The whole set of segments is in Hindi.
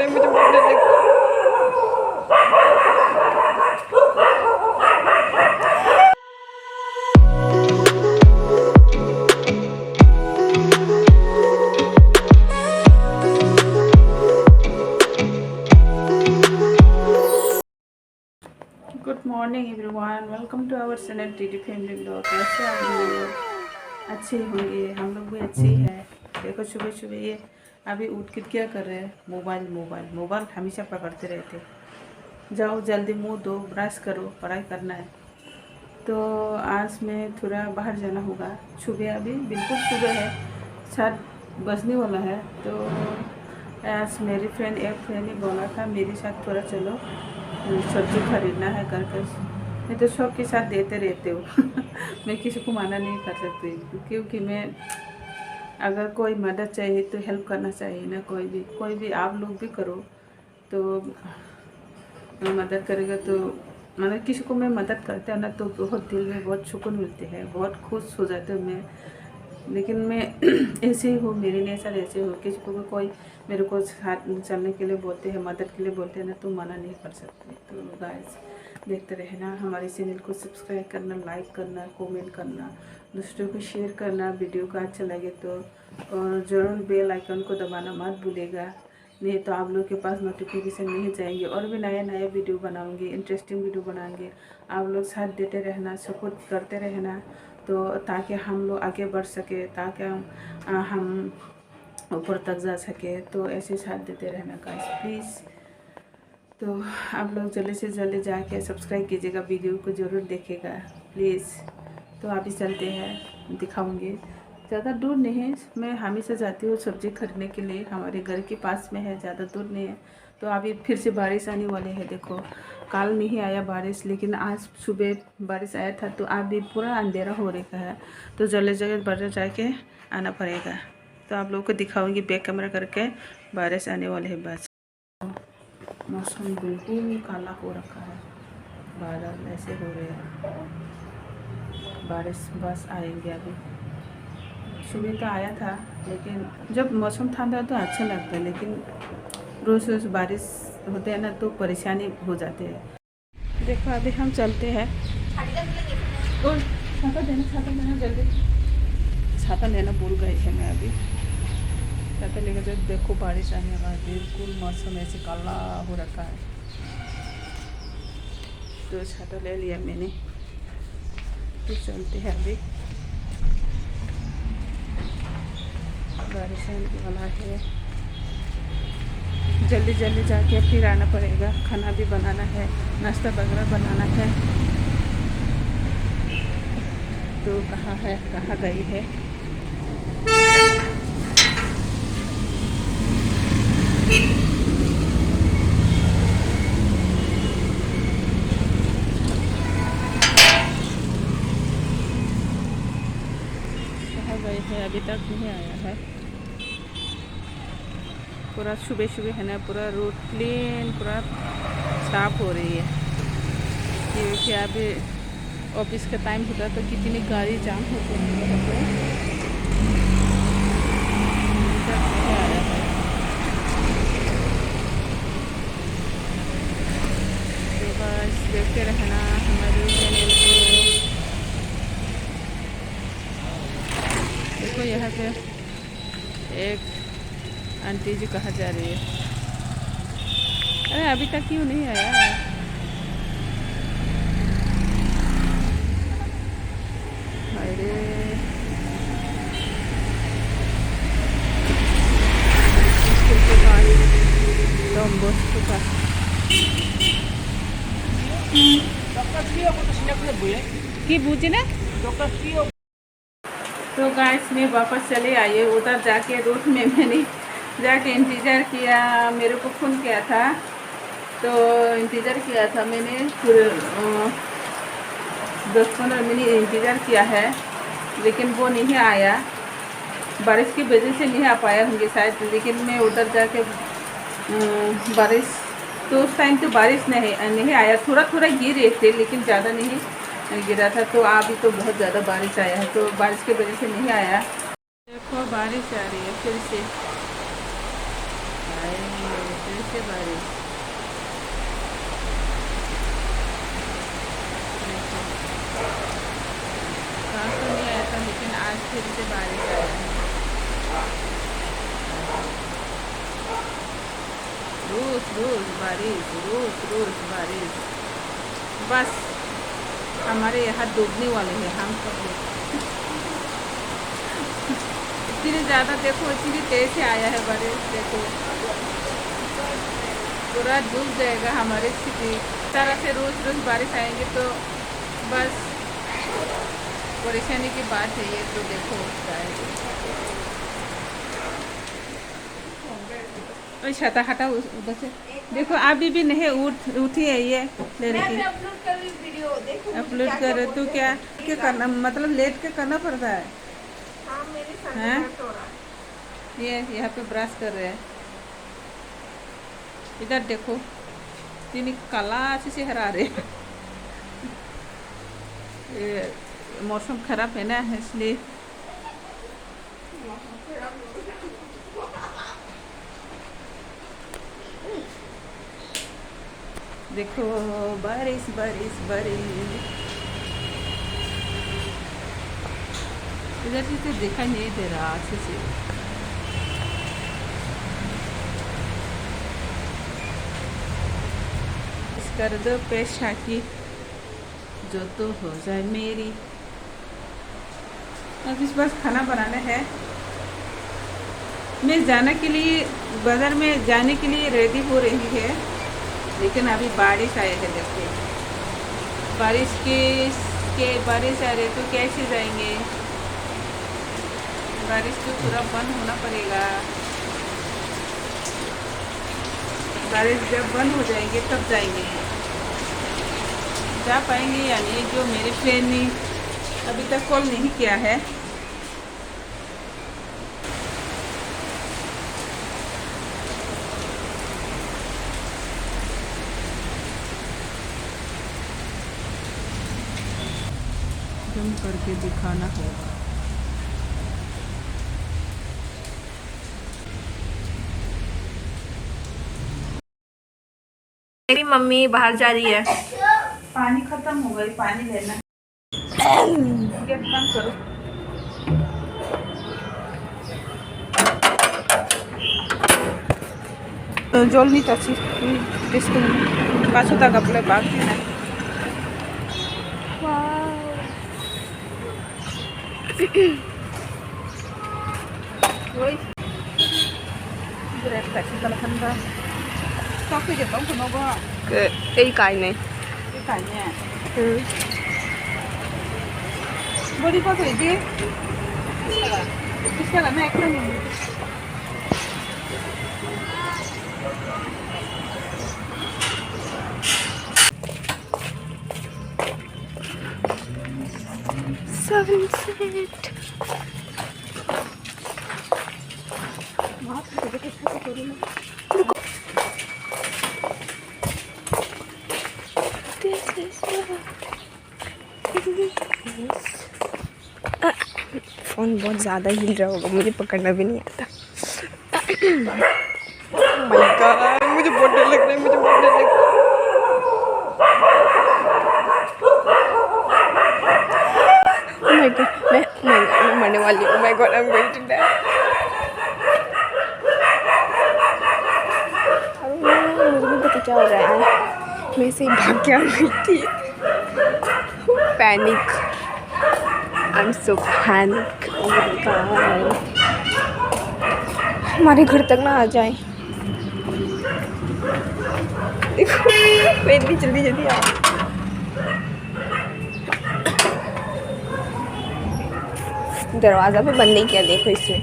रहे मुझे बोलने देखो। Good morning everyone, welcome to our channel TD family blog. कैसे आप लोग? अच्छे होंगे, हम लोग भी अच्छे हैं। देखो सुबह सुबह ये अभी उठ के क्या कर रहे हैं? मोबाइल मोबाइल मोबाइल हमेशा पकड़ते रहते। जाओ जल्दी मुंह दो, ब्रश करो, पढ़ाई करना है। तो आज मैं थोड़ा बाहर जाना होगा। सुबह अभी बिल्कुल सुबह है, 7 बजने वाला है। तो आज मेरी फ्रेंड ने बोला था मेरे साथ थोड़ा चलो, सब्जी खरीदना है करके। मैं तो शौक के साथ देते रहते हो। मैं किसी को मना नहीं कर सकती, क्योंकि मैं अगर कोई मदद चाहिए तो हेल्प करना चाहिए ना। कोई भी आप लोग भी करो तो मदद करेगा। तो मतलब किसी को मैं मदद करता हूँ ना तो बहुत दिल में बहुत सुकून मिलते हैं, बहुत खुश हो जाते हूँ मैं। लेकिन मैं ऐसे ही हूँ, मेरी नेचर ऐसे हो। किसी को भी कोई मेरे को साथ चलने के लिए बोलते हैं, मदद के लिए बोलते हैं ना, तो मना नहीं कर सकते। तो गाइस देखते रहना, हमारे चैनल को सब्सक्राइब करना, लाइक करना, कमेंट करना, दूसरों को शेयर करना। वीडियो का अच्छा लगे तो और ज़रूर बेल आइकन को दबाना मत भूलेगा, नहीं तो आप लोग के पास नोटिफिकेशन नहीं जाएंगे। और भी नया नया वीडियो बनाऊंगी, इंटरेस्टिंग वीडियो बनाएंगे। आप लोग साथ देते रहना, सपोर्ट करते रहना, तो ताकि हम लोग आगे बढ़ सके, ताकि हम ऊपर तक जा सके। तो ऐसे साथ देते रहना गाइस प्लीज़। तो आप लोग जल्दी से जल्दी जाके सब्सक्राइब कीजिएगा, वीडियो को ज़रूर देखिएगा प्लीज़। तो अभी चलते हैं, दिखाऊंगी। ज़्यादा दूर नहीं है, मैं हमेशा जाती हूँ सब्ज़ी खरीदने के लिए, हमारे घर के पास में है, ज़्यादा दूर नहीं है। तो अभी फिर से बारिश आने वाले है। देखो कल नहीं आया बारिश, लेकिन आज सुबह बारिश आया था। तो अभी पूरा अंधेरा हो रखा है, तो जल्दी जल्दी बाजार जाके आना पड़ेगा। तो आप लोगों को दिखाऊंगी बैक कैमरा करके। बारिश आने वाले है बस। मौसम बिल्कुल काला हो रखा है, बादल ऐसे हो रहे हैं। बारिश बस आएंगे अभी। सुबह तो आया था, लेकिन जब मौसम ठंडा तो अच्छा लगता है, लेकिन रोज़ रोज़ बारिश होते हैं ना तो परेशानी हो जाते हैं। देखो अभी हम चलते हैं। और छाता देना जल्दी। छाता लेना भूल गई है मैं अभी। छाता लेकर जब देखो बारिश आने वाला, बिल्कुल मौसम ऐसे काला हो रखा है। तो छाता ले लिया मैंने, तो चलते हैं अभी। बारिश आने वाला है, जल्दी जल्दी जाके फिर आना पड़ेगा। खाना भी बनाना है, नाश्ता वगैरह बनाना है। तो कहाँ है, कहाँ गई है? कहाँ गई है? अभी तक नहीं आया है। पूरा सुबह सुबह है ना, पूरा रोड क्लीन, पूरा साफ हो रही है। क्योंकि अभी ऑफिस का टाइम होता है तो कितनी गाड़ी जाम होते हैं यहाँ पे। आया है। तो बस देखते रहना हमारे चैनल को। देखो यहाँ पे एक आंटी जी कहाँ जा रही है? अरे अभी तक क्यों नहीं आया? अरे स्कूल के पास, डॉन बॉस्को का। की बुझी ना? तो गाइस मैं वापस चले आई। उधर जाके रूट में मैंने जाके इंतज़ार किया, मेरे को फ़ोन किया था तो इंतज़ार किया था मैंने। फिर 10-15 मिनट इंतज़ार किया है, लेकिन वो नहीं आया। बारिश की वजह से नहीं आ पाया होंगे शायद। लेकिन मैं उधर जाके बारिश, तो उस टाइम तो बारिश नहीं आया, थोड़ा थोड़ा गिर रहे थे, लेकिन ज़्यादा नहीं गिरा था। तो अभी तो बहुत ज़्यादा बारिश आया है, तो बारिश की वजह से नहीं आया। देखो बारिश आ रही है फिर से। से बारिश। देखो कल तो नहीं आया था, लेकिन आज फिर से बारिश आया है। रोज रोज बारिश, रोज रोज बारिश। बस हमारे यहाँ डूबने वाले हैं हम सब लोग। इतनी ज़्यादा देखो, इतनी तेज से आया है बारिश। देखो पूरा डूब जाएगा हमारी स्थिति। इस तरह से रोज रोज बारिश आएंगे तो बस परेशानी की बात है ये। तो देखो छाता हटा उधर से। देखो अभी भी नहीं उठी है ये लड़की। अपलोड कर रहे तो क्या करना, मतलब लेट के करना पड़ता है। हाँ ये यहाँ पे ब्रश कर रहे हैं। इधर देखो तीन काला अच्छे से हरा रहे। मौसम खराब है ना, इसलिए देखो बारिश बारिश बारिश। इधर से दिखाई नहीं दे रहा अच्छे से। कर दो पेशा की जो तो हो जाए मेरी। अब इस बस खाना बनाना है। मैं जाने के लिए बाजार में जाने के लिए रेडी हो रही है, लेकिन अभी बारिश आए है। देखो बारिश बारिश आ रही तो कैसे जाएंगे। बारिश तो पूरा बंद होना पड़ेगा। बारिश जब बंद हो जाएंगे तब जाएंगे, जा पाएंगे या नहीं। जो मेरे फ्रेंड ने अभी तक कॉल नहीं किया है, जम करके दिखाना होगा। मेरी मम्मी बाहर जा रही है। पानी खत्म हो गई, पानी लेना। गेट बंद करो। जल नहीं चाची पाछो तक अपने बाग देना। यही काय नहीं। बड़ी बात हुई थी इसका ना एक नहीं। सनसेट फोन बहुत ज़्यादा हिल रहा होगा, मुझे पकड़ना भी नहीं आता। माय गॉड, मुझे बहुत डर लग रहा है, मुझे बहुत डर लग रहा है। Oh my God, मैं मरने वाली हूँ। Oh my God, I'm going to die। मुझे नहीं पता क्या हो रहा है। मैं से भाग के आ गई थी। Panic, I am so panic. Oh my God, हमारे घर तक ना आ जाए। देखो मैं इतनी जल्दी जल्दी आ। दरवाज़ा भी बंद नहीं किया, देखो इसमें।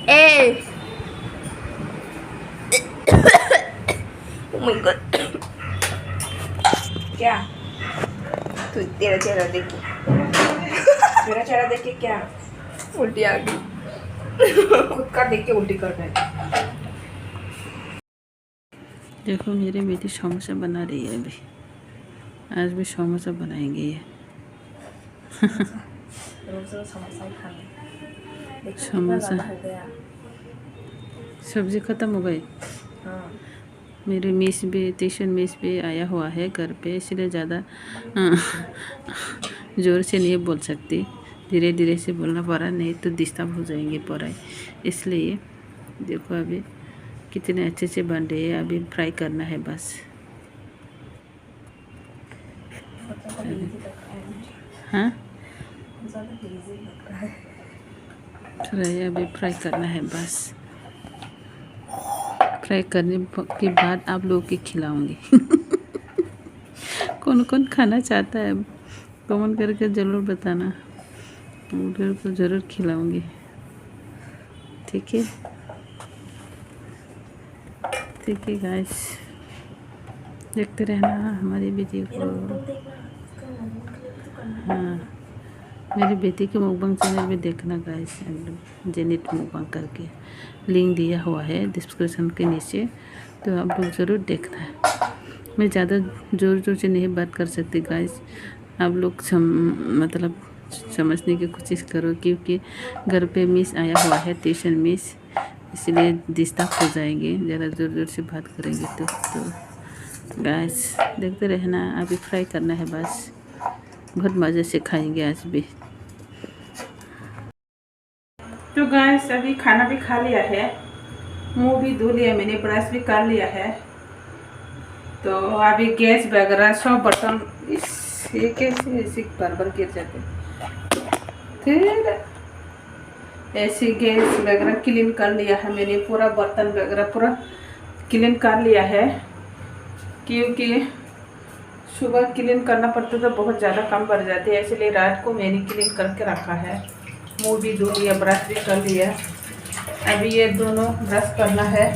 ए Oh my God, क्या तू तेरा चेहरा देख के मेरा चेहरा देख के क्या उल्टी आ गई। खुद का देख के उल्टी कर रहा है। देखो मेरी बेटी समोसा बना रही है अभी। आज भी समोसा बनाएंगे ये। समोसा सब्जी खत्म हो गई। हाँ। मेरी मिस भी ट्यूशन मिस भी आया हुआ है घर पे, इसलिए ज़्यादा ज़ोर से नहीं बोल सकती, धीरे धीरे से बोलना पड़ा, नहीं तो डिस्टर्ब हो जाएंगे पढ़ाई। इसलिए देखो अभी कितने अच्छे से बन रही है। अभी फ्राई करना है बस। हाँ फ्राई अभी फ्राई करना है बस। फ्राई करने के बाद आप लोगों को खिलाऊंगी। कौन कौन खाना चाहता है कमेंट करके ज़रूर बताना, उधर को ज़रूर खिलाऊंगी, ठीक है। ठीक है गाइस, देखते रहना हमारी वीडियो को। हाँ मेरी बेटी के मुकबंग चैनल में देखना गाइस, एकदम जेनिट मुकबंग करके लिंक दिया हुआ है डिस्क्रिप्शन के नीचे, तो आप लोग ज़रूर देखना है। मैं ज़्यादा ज़ोर ज़ोर से नहीं बात कर सकती गाइस, आप लोग मतलब समझने की कोशिश करो, क्योंकि घर पे मिस आया हुआ है, ट्यूशन मिस, इसलिए डिस्टर्ब हो जाएंगे ज़्यादा ज़ोर ज़ोर से बात करेंगे तो गाइस देखते रहना। अभी फ्राई करना है बस, बहुत मज़े से खाएंगे आज भी। तो गाइस अभी खाना भी खा लिया है, मुंह भी धो लिया मैंने, ब्रश भी कर लिया है। तो अभी गैस वगैरह सब बर्तन ये कैसे ऐसे बार गिर जाते, फिर ऐसे गैस वगैरह क्लीन कर लिया है मैंने, पूरा बर्तन वगैरह पूरा क्लीन कर लिया है, क्योंकि सुबह क्लीन करना पड़ता तो बहुत ज़्यादा कम बढ़ जाती है, इसलिए रात को मैंने क्लीन करके रखा है। मुंह भी धो लिया, ब्रश भी कर लिया। अभी ये दोनों ब्रश करना है।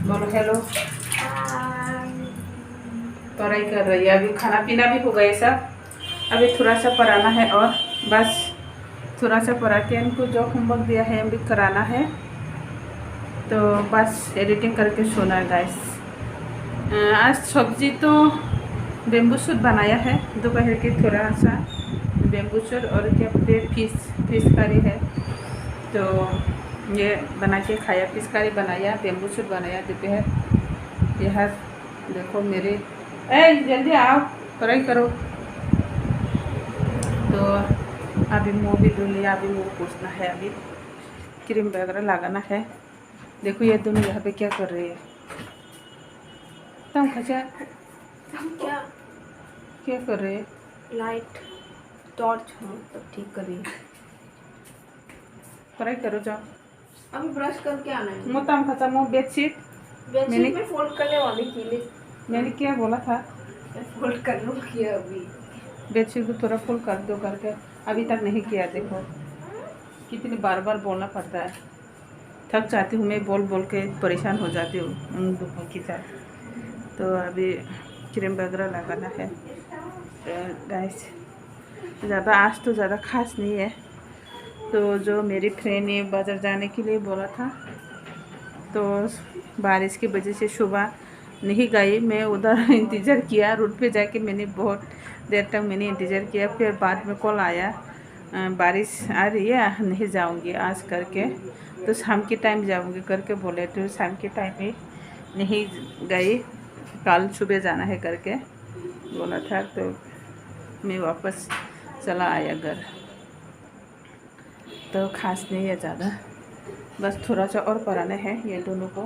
बोलो हेलो, पढ़ाई कर रही है। अभी खाना पीना भी हो गया सब, अभी थोड़ा सा पढ़ाना है और बस थोड़ा सा पढ़ा के इनको जो होमवर्क दिया है अभी कराना है, तो बस एडिटिंग करके सोना है गाइस। आज सब्जी तो बेम्बू सूट बनाया है, दोपहर के थोड़ा सा बेम्बू सूट और क्या बोलते फिश करी है, तो ये बना के खाया। फिश करी बनाया, बेम्बू सूट बनाया दोपहर। यह देखो मेरे जल्दी आओ पढ़ाई करो। तो अभी मुँह भी धो लिया, अभी मुँह पोंछना है, अभी क्रीम वगैरह लगाना है। देखो ये दोनों यहाँ पे क्या कर रही है, तुम खचा क्या कर रहे हैं? लाइट टॉर्च तब ठीक कर रही है। पढ़ाई करो जाओ, अभी ब्रश करके आना है। मोतम खचा मुँह बेडशीट में फोल्ड करने वाली थी, मैंने क्या बोला था, फोल्ड कर लो किया। अभी बेडशीट को थोड़ा फोल्ड कर दो करके, अभी तक नहीं किया। देखो कितनी बार बार बोलना पड़ता है, थक जाती हूँ मैं, बोल बोल के परेशान हो जाती हूँ उन दुखों के साथ। तो अभी क्रीम वगैरह लगाना है गाइस। ज़्यादा आज तो ज़्यादा खास नहीं है। तो जो मेरी फ्रेंड ने बाज़ार जाने के लिए बोला था, तो बारिश की वजह से सुबह नहीं गई मैं, उधर इंतज़ार किया रोड पे जाके, मैंने बहुत देर तक मैंने इंतज़ार किया। फिर बाद में कॉल आया बारिश आ रही है नहीं जाऊंगी आज करके, तो शाम के टाइम जाऊंगी करके बोले, तो शाम के टाइम में नहीं गई, कल सुबह जाना है करके बोला था। तो मैं वापस चला आया घर। तो खास नहीं है ज़्यादा, बस थोड़ा सा और पढ़ाना है ये दोनों को।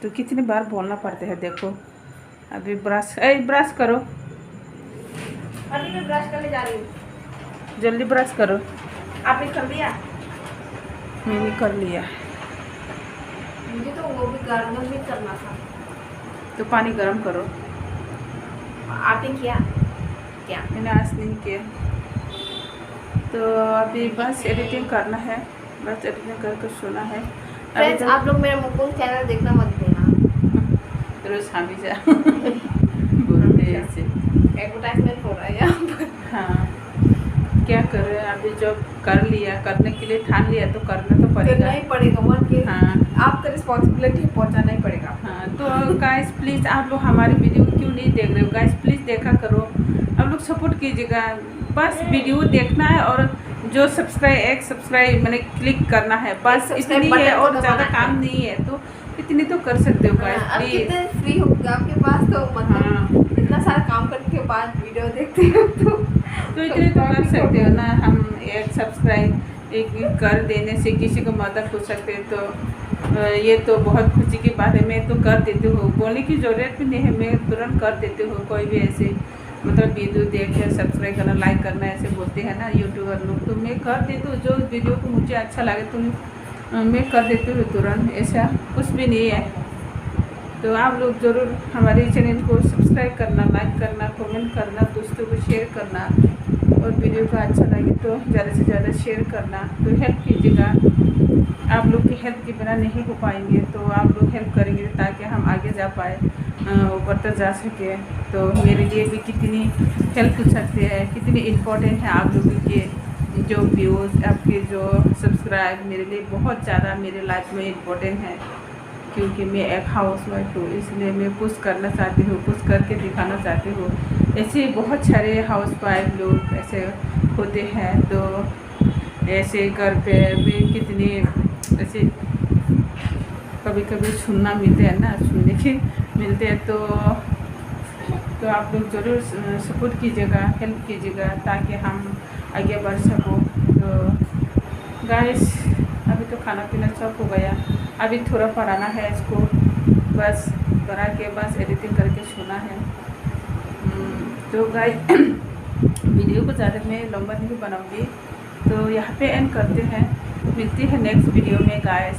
तो कितनी बार बोलना पड़ता है। देखो अभी ब्रश ब्रश करो, अभी मैं ब्रश करने जा रही हूँ, जल्दी ब्रश करो। आपने कर लिया? मैंने कर लिया। मुझे तो वो भी गर्म भी करना था, तो पानी गर्म करो। आपने किया क्या? मैंने आज नहीं किया। तो अभी बस एडिटिंग करना है, बस एडिटिंग करके सोना है। फ्रेंड्स आप लोग मेरा मुकुंद चैनल देखना मत भूलना, रोज हामी जा एडवर्टाइजमेंट हो रहा है यहाँ पर। हाँ क्या कर रहे हैं, अभी जब कर लिया, करने के लिए ठान लिया तो करना तो पड़ेगा, करना ही पड़ेगा वन के। हाँ आपका रिस्पॉन्सिबिलिटी पहुँचाना ही पड़ेगा। हाँ तो गाइस प्लीज़ आप लोग हमारी वीडियो क्यों नहीं देख रहे हो गाइस, प्लीज़ देखा करो, आप लोग सपोर्ट कीजिएगा। बस वीडियो देखना है और जो सब्सक्राइब मैंने क्लिक करना है, बस इतनी है और ज़्यादा काम नहीं है। तो इतनी तो कर सकते हो गाइस अब प्लीज। कितने फ्री हो गए आपके पास तो मतलब हाँ इतना सारा काम करने के बाद वीडियो देखते हो तो इतने तो कर सकते हो ना। हम एक सब्सक्राइब एक कर देने से किसी को मदद हो सकते हैं तो ये तो बहुत खुशी की बात है। मैं तो कर देती हूँ, बोलने की ज़रूरत भी नहीं है, मैं तुरंत कर देती हूँ। कोई भी ऐसे मतलब वीडियो देख के सब्सक्राइब करना लाइक करना ऐसे बोलते हैं ना यूट्यूबर लोग, तो मैं कर देती हूँ। जो वीडियो को मुझे अच्छा लगे तो मैं कर देती हूँ तुरंत, ऐसा कुछ भी नहीं है। तो आप लोग ज़रूर हमारे चैनल को सब्सक्राइब करना, लाइक करना, कमेंट करना, दोस्तों को शेयर करना, और वीडियो का अच्छा लगे तो ज़्यादा से ज़्यादा शेयर करना। तो हेल्प कीजिएगा, आप लोग की हेल्प के बिना नहीं हो पाएंगे, तो आप लोग हेल्प करेंगे ताकि हम आगे जा पाए, ऊपर तक जा सके। तो मेरे लिए भी कितनी हेल्प कर सकते हैं, कितनी इम्पोर्टेंट है आप लोगों के जो व्यूज़, आपके जो सब्सक्राइब मेरे लिए बहुत ज़्यादा मेरे लाइफ में इम्पोर्टेंट है। क्योंकि मैं एक हाउस वाइफ हूँ, इसलिए मैं कुछ करना चाहती हूँ, कुछ करके दिखाना चाहती हूँ। ऐसे बहुत सारे हाउस वाइफ लोग ऐसे होते हैं, तो ऐसे घर पे भी कितनी ऐसे कभी कभी सुनना मिलते हैं ना, सुनने के मिलते हैं। तो आप लोग ज़रूर सपोर्ट कीजिएगा, हेल्प कीजिएगा ताकि हम आगे बढ़ सको। तो गाइस अभी तो खाना पीना सब हो गया, अभी थोड़ा पढ़ाना है इसको, बस पढ़ा के बस एडिटिंग करके सोना है। तो गाइस वीडियो को ज़्यादा मैं लंबा नहीं बनाऊंगी, तो यहाँ पे एंड करते हैं। मिलती है नेक्स्ट वीडियो में गाइस,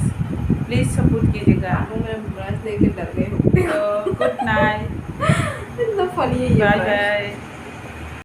प्लीज़ सपोर्ट कीजिएगा। मैं ब्रश देके डर गई हूँ। तो गुड नाइट, इतना फनी है ये बाय brush। बाय।